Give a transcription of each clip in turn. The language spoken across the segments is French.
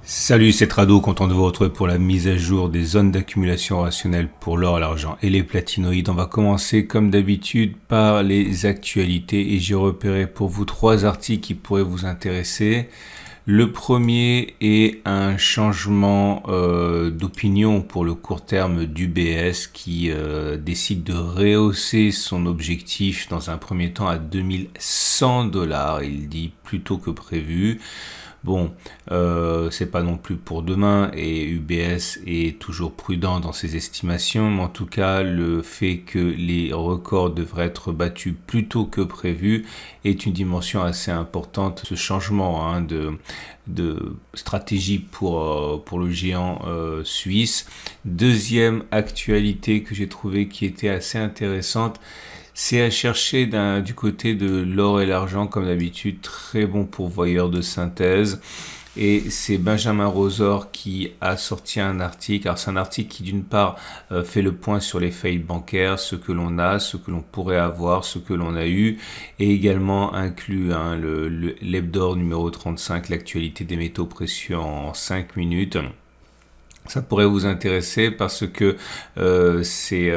Salut, c'est Trado, content de vous retrouver pour la mise à jour des zones d'accumulation rationnelle pour l'or, l'argent et les platinoïdes. On va commencer comme d'habitude par les actualités et j'ai repéré pour vous 3 articles qui pourraient vous intéresser. Le premier est un changement d'opinion pour le court terme d'UBS qui décide de rehausser son objectif dans un premier temps à 2100 $. Il dit plus tôt que prévu. Bon, c'est pas non plus pour demain et UBS est toujours prudent dans ses estimations, mais en tout cas, le fait que les records devraient être battus plus tôt que prévu est une dimension assez importante. Ce changement de stratégie pour le géant suisse. Deuxième actualité que j'ai trouvé qui était assez intéressante, c'est à chercher du côté de l'or et l'argent, comme d'habitude, très bon pourvoyeur de synthèse. Et c'est Benjamin Rosor qui a sorti un article. Alors c'est un article qui d'une part fait le point sur les faillites bancaires, ce que l'on a, ce que l'on pourrait avoir, ce que l'on a eu, et également inclut l'hebdo numéro 35, l'actualité des métaux précieux en 5 minutes. Ça pourrait vous intéresser parce que c'est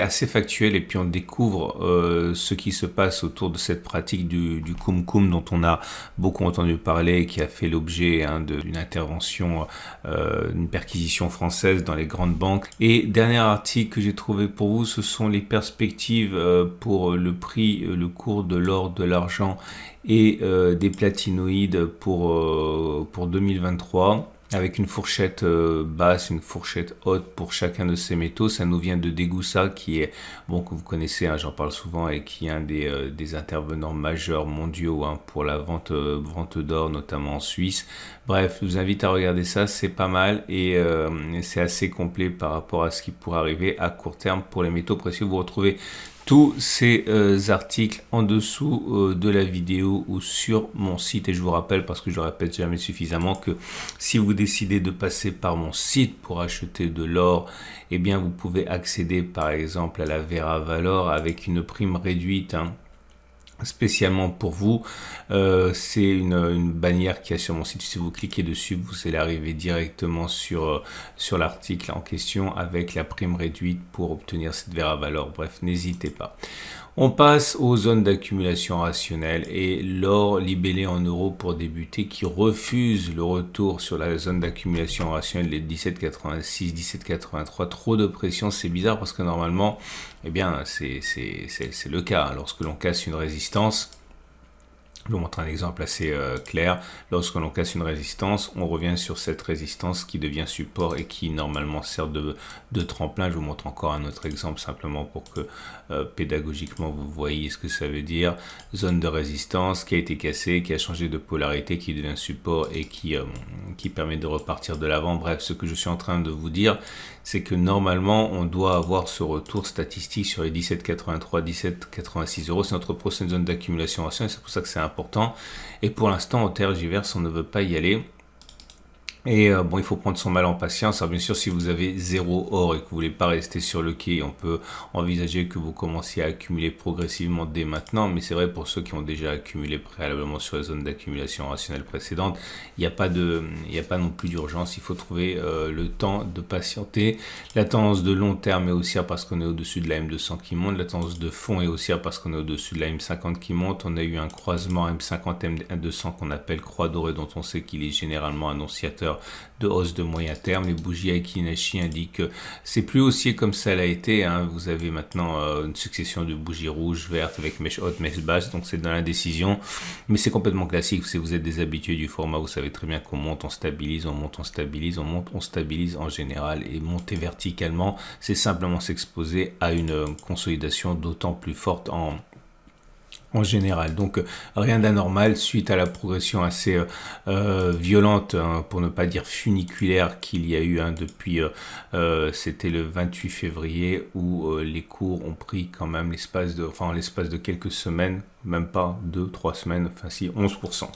assez factuel et puis on découvre ce qui se passe autour de cette pratique du Cum dont on a beaucoup entendu parler et qui a fait l'objet d'une intervention, une perquisition française dans les grandes banques. Et dernier article que j'ai trouvé pour vous, ce sont les perspectives pour le prix, le cours de l'or, de l'argent et des platinoïdes pour 2023. Avec une fourchette basse, une fourchette haute pour chacun de ces métaux. Ça nous vient de Degussa, qui est, bon, que vous connaissez, j'en parle souvent, et qui est un des intervenants majeurs mondiaux pour la vente d'or, notamment en Suisse. Bref, je vous invite à regarder ça, c'est pas mal, et c'est assez complet par rapport à ce qui pourrait arriver à court terme pour les métaux précieux. Vous retrouvez tous ces articles en dessous de la vidéo ou sur mon site. Et je vous rappelle, parce que je le répète jamais suffisamment, que si vous décidez de passer par mon site pour acheter de l'or, eh bien vous pouvez accéder par exemple à la Vera Valor avec une prime réduite. Spécialement pour vous, c'est une bannière qui est sur mon site. Si vous cliquez dessus, vous allez arriver directement sur l'article en question avec la prime réduite pour obtenir cette Vera Valor. Bref, n'hésitez pas. On passe aux zones d'accumulation rationnelle et l'or libellé en euros pour débuter qui refuse le retour sur la zone d'accumulation rationnelle des 17,86, 17,83. Trop de pression, c'est bizarre parce que normalement, eh bien, c'est le cas. Lorsque l'on casse une résistance, je vous montre un exemple assez clair. Lorsque l'on casse une résistance, on revient sur cette résistance qui devient support et qui normalement sert de tremplin. Je vous montre encore un autre exemple simplement pour que pédagogiquement vous voyez ce que ça veut dire. Zone de résistance qui a été cassée, qui a changé de polarité, qui devient support et qui permet de repartir de l'avant. Bref, ce que je suis en train de vous dire, c'est que normalement on doit avoir ce retour statistique sur les 17,83, 17,86 euros. C'est notre prochaine zone d'accumulation rationnelle, c'est pour ça que c'est important. Et pour l'instant, on tergiverse, on ne veut pas y aller. Et bon, il faut prendre son mal en patience. Alors bien sûr, si vous avez 0 or et que vous voulez pas rester sur le quai, on peut envisager que vous commenciez à accumuler progressivement dès maintenant. Mais c'est vrai pour ceux qui ont déjà accumulé préalablement sur la zone d'accumulation rationnelle précédente, il n'y a pas non plus d'urgence. Il faut trouver le temps de patienter. La tendance de long terme est haussière parce qu'on est au-dessus de la M200 qui monte. La tendance de fond est haussière parce qu'on est au-dessus de la M50 qui monte. On a eu un croisement M50 M200 qu'on appelle croix dorée, dont on sait qu'il est généralement annonciateur de hausse de moyen terme. Les bougies Aiki-Nashi indiquent que c'est plus haussier comme ça l'a été. Vous avez maintenant une succession de bougies rouges, vertes avec mèche haute, mèche basse, donc c'est dans l'indécision. Mais c'est complètement classique. Si vous êtes des habitués du format, vous savez très bien qu'on monte, on stabilise, on monte, on stabilise, on monte, on stabilise en général. Et monter verticalement, c'est simplement s'exposer à une consolidation d'autant plus forte en général. Donc rien d'anormal suite à la progression assez violente, pour ne pas dire funiculaire qu'il y a eu depuis, c'était le 28 février où les cours ont pris quand même l'espace de quelques semaines, même pas 2-3 semaines, enfin si 11%.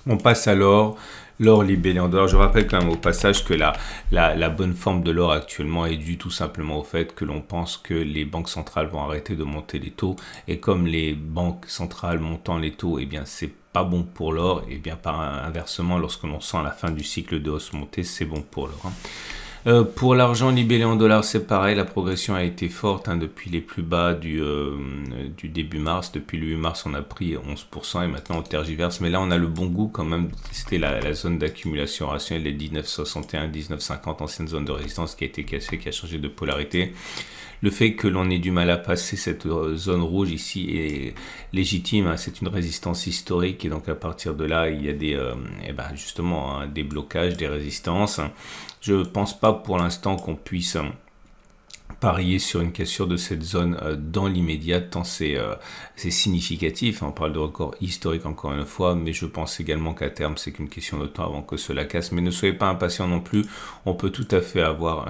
On passe à l'or libellé en dollars. Je rappelle quand même au passage que la bonne forme de l'or actuellement est due tout simplement au fait que l'on pense que les banques centrales vont arrêter de monter les taux. Et comme les banques centrales montant les taux, eh bien c'est pas bon pour l'or, et bien inversement, lorsque l'on sent la fin du cycle de hausse montée, c'est bon pour l'or. Pour l'argent libellé en dollars, c'est pareil, la progression a été forte depuis les plus bas du début mars. Depuis le 8 mars, on a pris 11% et maintenant on tergiverse. Mais là, on a le bon goût quand même. C'était la zone d'accumulation rationnelle des 19,61, 19,50, ancienne zone de résistance qui a été cassée, qui a changé de polarité. Le fait que l'on ait du mal à passer cette zone rouge ici est légitime, c'est une résistance historique et donc à partir de là, il y a des blocages, des résistances. Je ne pense pas pour l'instant qu'on puisse parier sur une cassure de cette zone dans l'immédiat, tant c'est significatif. On parle de record historique encore une fois, mais je pense également qu'à terme, c'est qu'une question de temps avant que cela casse. Mais ne soyez pas impatients non plus, on peut tout à fait avoir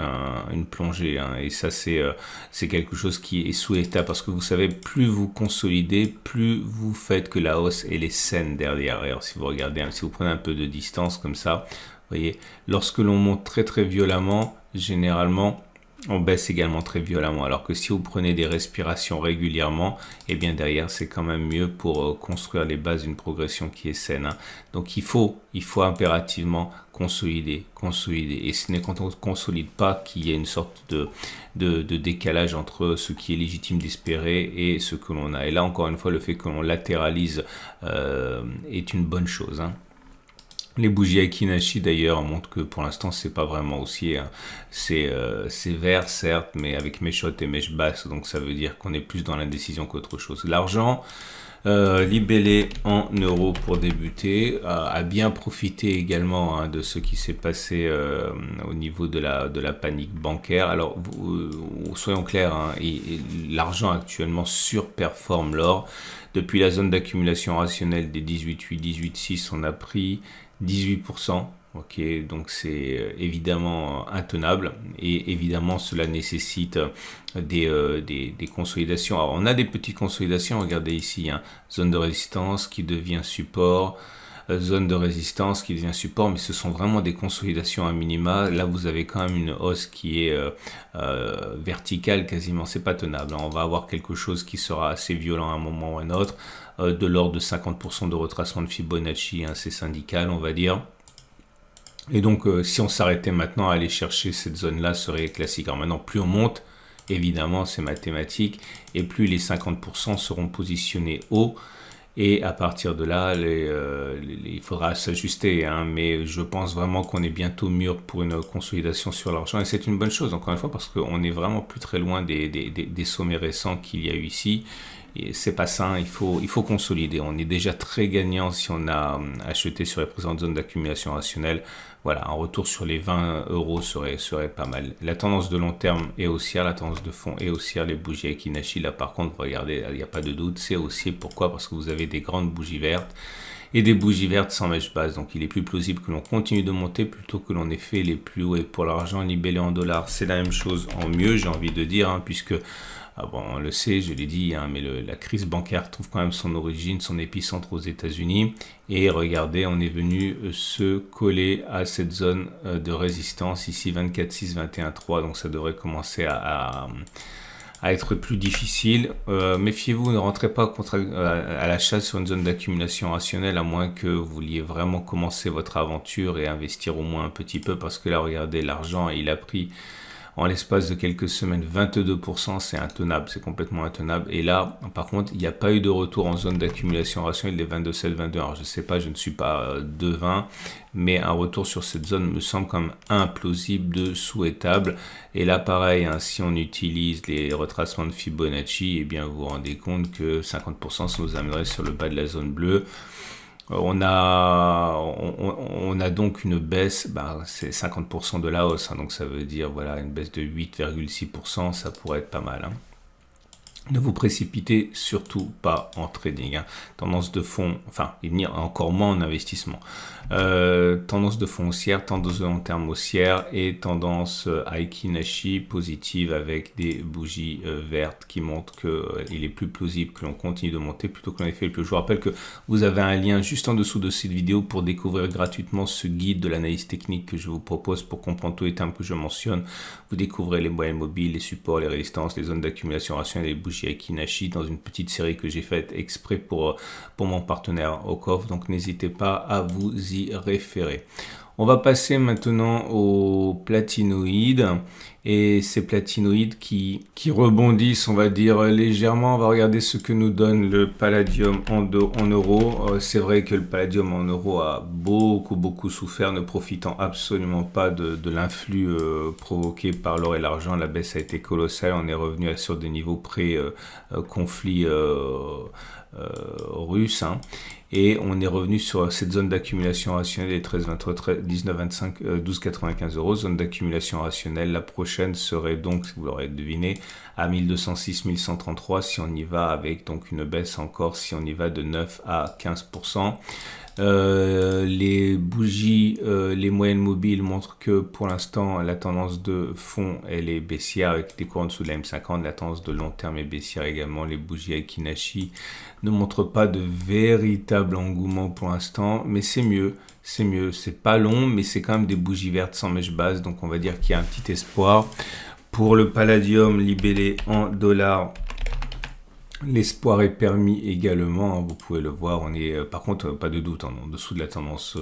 une plongée, et ça c'est quelque chose qui est souhaitable, parce que vous savez, plus vous consolidez, plus vous faites que la hausse elle est saine derrière. Alors, si vous regardez, si vous prenez un peu de distance comme ça, vous voyez, lorsque l'on monte très très violemment, généralement, on baisse également très violemment, alors que si vous prenez des respirations régulièrement, et bien derrière c'est quand même mieux pour construire les bases d'une progression qui est saine. Donc il faut impérativement consolider, et ce n'est quand on ne consolide pas qu'il y a une sorte de décalage entre ce qui est légitime d'espérer et ce que l'on a. Et là encore une fois, le fait que l'on latéralise est une bonne chose. Les bougies Akinashi d'ailleurs montrent que pour l'instant c'est pas vraiment haussier, c'est vert certes, mais avec mèche haute et mèche basse, donc ça veut dire qu'on est plus dans l'indécision qu'autre chose. L'argent libellé en euros pour débuter a bien profité également de ce qui s'est passé au niveau de la panique bancaire. Alors soyons clairs, l'argent actuellement surperforme l'or. Depuis la zone d'accumulation rationnelle des 18,8, 18,6, on a pris 18%. Ok, donc c'est évidemment intenable et évidemment cela nécessite des consolidations. Alors on a des petites consolidations, regardez ici, zone de résistance qui devient support, zone de résistance qui devient support, mais ce sont vraiment des consolidations à minima. Là vous avez quand même une hausse qui est verticale quasiment, c'est pas tenable. On va avoir quelque chose qui sera assez violent à un moment ou à un autre, de l'ordre de 50% de retracement de Fibonacci, c'est syndical on va dire. Et donc si on s'arrêtait maintenant à aller chercher cette zone là serait classique. Alors maintenant plus on monte, évidemment c'est mathématique, et plus les 50% seront positionnés haut, et à partir de là il faudra s'ajuster, mais je pense vraiment qu'on est bientôt mûr pour une consolidation sur l'argent, et c'est une bonne chose encore une fois parce qu'on est vraiment plus très loin des sommets récents qu'il y a eu ici. Et c'est pas sain, il faut consolider. On est déjà très gagnant si on a acheté sur les présentes zones d'accumulation rationnelle. Voilà, un retour sur les 20 euros serait pas mal. La tendance de long terme est haussière, la tendance de fond est haussière. Les bougies Akinashi, là par contre, regardez, il n'y a pas de doute, c'est haussier. Pourquoi? Parce que vous avez des grandes bougies vertes et des bougies vertes sans mèche basse. Donc il est plus plausible que l'on continue de monter plutôt que l'on ait fait les plus hauts. Et pour l'argent libellé en dollars, c'est la même chose en mieux, j'ai envie de dire, puisque on le sait, je l'ai dit, mais la crise bancaire trouve quand même son origine, son épicentre aux États-Unis. Et regardez, on est venu se coller à cette zone de résistance ici, 24,6, 21,3. Donc ça devrait commencer à être plus difficile. Méfiez-vous, ne rentrez pas à la chasse sur une zone d'accumulation rationnelle, à moins que vous vouliez vraiment commencer votre aventure et investir au moins un petit peu, parce que là, regardez, l'argent, il a pris en l'espace de quelques semaines 22%, c'est intenable, c'est complètement intenable. Et là, par contre, il n'y a pas eu de retour en zone d'accumulation rationnelle des 22,7, 22. Alors, je ne sais pas, je ne suis pas devin, mais un retour sur cette zone me semble comme implausible de souhaitable. Et là, pareil, si on utilise les retracements de Fibonacci, eh bien, vous vous rendez compte que 50%, ça nous amènerait sur le bas de la zone bleue. On a donc une baisse, c'est 50% de la hausse, donc ça veut dire voilà une baisse de 8,6%, ça pourrait être pas mal. Ne vous précipitez surtout pas en trading. Tendance de fond, il y a encore moins en investissement. Tendance de fond haussière, tendance de long terme haussière et tendance Akinashi positive avec des bougies vertes qui montrent qu'il est plus plausible que l'on continue de monter plutôt que l'on ait fait le plus. Je vous rappelle que vous avez un lien juste en dessous de cette vidéo pour découvrir gratuitement ce guide de l'analyse technique que je vous propose pour comprendre tous les termes que je mentionne. Vous découvrez les moyennes mobiles, les supports, les résistances, les zones d'accumulation rationnelle et les bougies bougies Akinashi dans une petite série que j'ai faite exprès pour mon partenaire Okof. Donc n'hésitez pas à vous y référer. On va passer maintenant aux platinoïdes et ces platinoïdes qui rebondissent, on va dire, légèrement. On va regarder ce que nous donne le palladium en euros. C'est vrai que le palladium en euros a beaucoup souffert, ne profitant absolument pas de l'influx provoqué par l'or et l'argent. La baisse a été colossale. On est revenu sur des niveaux pré-conflit russe, hein. Et on est revenu sur cette zone d'accumulation rationnelle des 19,25, 12,95 euros. Zone d'accumulation rationnelle. La prochaine serait donc, si vous l'aurez deviné, à 1206, 1133 si on y va avec donc une baisse encore, si on y va de 9 à 15%. Les bougies, les moyennes mobiles montrent que pour l'instant la tendance de fond elle est baissière avec des cours en dessous de la M50, la tendance de long terme est baissière également. Les bougies Akinashi ne montrent pas de véritable engouement pour l'instant, mais c'est mieux, c'est pas long mais c'est quand même des bougies vertes sans mèche basse, donc on va dire qu'il y a un petit espoir. Pour le palladium libellé en dollars, l'espoir est permis également, hein, vous pouvez le voir. On est, par contre, pas de doute, hein, en dessous de la tendance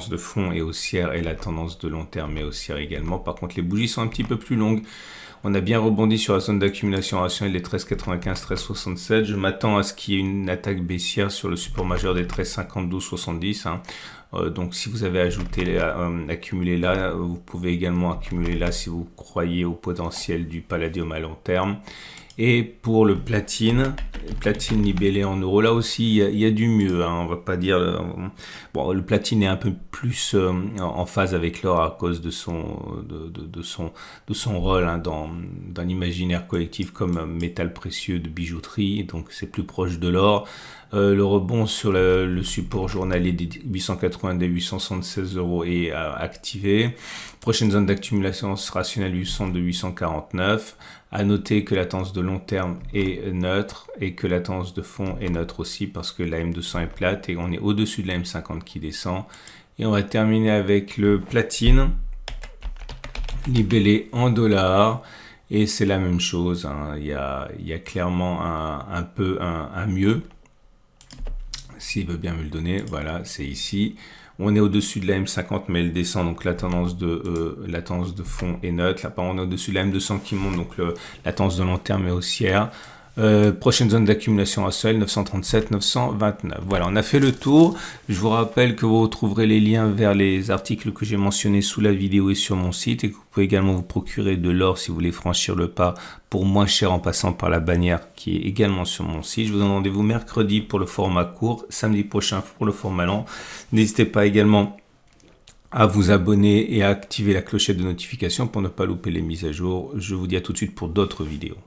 de fond est haussière et la tendance de long terme est haussière également. Par contre, les bougies sont un petit peu plus longues. On a bien rebondi sur la zone d'accumulation rationnelle des 13,95, 13,67. Je m'attends à ce qu'il y ait une attaque baissière sur le support majeur des 13,50, 12,70. Hein. Donc si vous avez accumulé là, vous pouvez également accumuler là si vous croyez au potentiel du palladium à long terme. Et pour le platine libellé en euros, là aussi il y a du mieux, hein, on va pas dire. Bon, le platine est un peu plus en phase avec l'or à cause de son rôle, hein, dans l'imaginaire collectif comme métal précieux de bijouterie, donc c'est plus proche de l'or. Le rebond sur le support journalier des 882 876 euros est activé. Prochaine zone d'accumulation rationnelle 849. À noter que la tendance de long terme est neutre et que la tendance de fond est neutre aussi parce que la M200 est plate et on est au-dessus de la M50 qui descend. Et on va terminer avec le platine libellé en dollars. Et c'est la même chose, hein. Il y a clairement un mieux. S'il veut bien me le donner, voilà, c'est ici. On est au-dessus de la M50, mais elle descend, donc la tendance de fond est neutre. Là, on est au-dessus de la M200 qui monte, donc la tendance de long terme est haussière. Prochaine zone d'accumulation rationnelle 937, 929. Voilà, on a fait le tour. Je vous rappelle que vous retrouverez les liens vers les articles que j'ai mentionnés sous la vidéo et sur mon site, et que vous pouvez également vous procurer de l'or si vous voulez franchir le pas pour moins cher en passant par la bannière qui est également sur mon site. Je vous donne rendez-vous mercredi pour le format court, samedi prochain pour le format long. N'hésitez pas également à vous abonner et à activer la clochette de notification pour ne pas louper les mises à jour. Je vous dis à tout de suite pour d'autres vidéos.